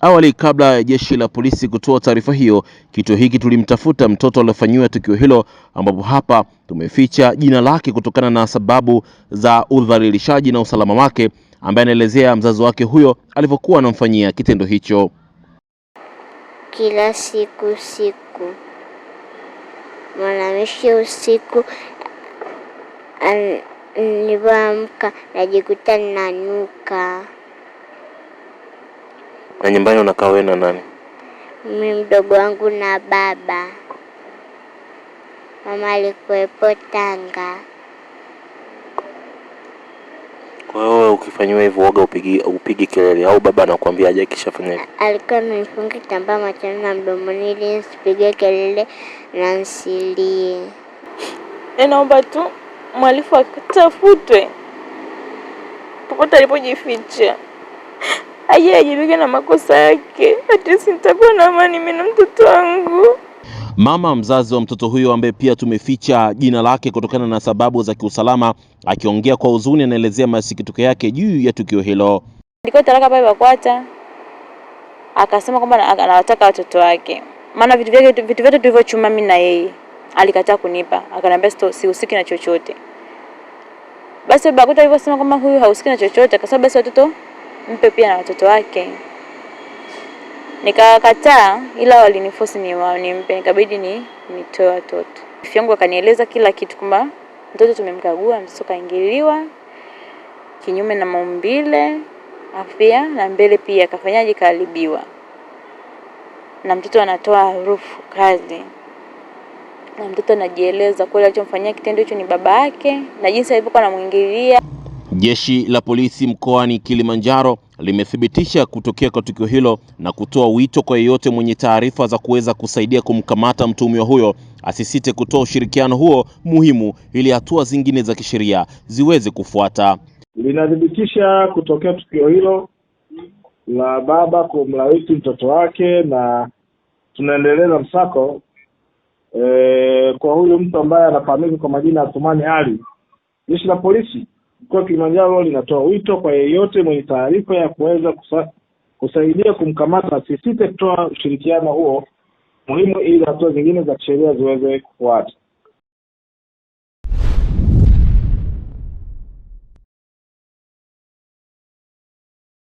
Awali, kabla ya jeshi la polisi kutoa taarifa hiyo, kituo hiki tulimtafuta mtoto aliyefanyiwa tukio hilo, ambapo hapa tumeficha jina lake kutokana na sababu za udhalilishaji na usalama wake, ambaye anaelezea mzazi wake huyo alivyokuwa anamfanyia kitendo hicho. Kila siku mwanamke usiku nilipoamka najikuta nanuka. Na nyumbani unakaa wewe na nani? Mimi, mdogo wangu na baba. Mama alikuwepo Tanga. Kwa hiyo ukifanywa hivyo woga upigi kelele au baba anakuambia aje kishafanya hivyo? Alikuwa amenifunga kitambaa machoni na mdomoni ili nisipige kelele na nsilie. Naomba tu mhalifu akatafutwe popote alipojificha, aje ajibike na makosa yake. Hata sitakuwa na amani mimi na mtoto wangu. Mama mzazi wa mtoto huyo ambaye pia tumeficha jina lake kutokana na sababu za kiusalama, akiongea kwa huzuni, anaelezea masikitiko yake juu ya tukio hilo. Nilikuwa talaka pale Bakwata, akasema kwamba anawataka watoto wake. Maana vitu vyote tulivyochuma mimi na yeye alikataa kunipa, akaniambia sihusiki na chochote. Basi Bakwata alivyosema kwamba huyu hahusiki na chochote, akasema basi watoto mpe pia na watoto wake. Nikakataa, ila waliniforce nimpe, nikabidi nitoe watoto. Rafiki yangu akanieleza kila kitu kwamba mtoto tumemkagua, mtoto kaingiliwa kinyume na maumbile, afya na mbele pia kafanyaje, karibiwa. Na mtoto anatoa harufu kazi. Na mtoto anajieleza kweli alichomfanyia kitendo hicho ni baba yake na jinsi alivyokuwa anamuingilia. Jeshi la polisi mkoani Kilimanjaro limethibitisha kutokea kwa tukio hilo na kutoa wito kwa yeyote mwenye taarifa za kuweza kusaidia kumkamata mtuhumiwa huyo asisite kutoa ushirikiano huo muhimu ili hatua zingine za kisheria ziweze kufuata. Linathibitisha kutokea tukio hilo la baba kumlawiti mtoto wake, na tunaendeleza msako kwa huyu mtu ambaye anafahamika kwa majina ya Athumani Ali. Jeshi la polisi mkoa wa Kilimanjaro linatoa wito kwa yeyote mwenye taarifa ya kuweza kusaidia kumkamata asisite kutoa ushirikiano huo muhimu ili hatua zingine za kisheria ziweze kufuata.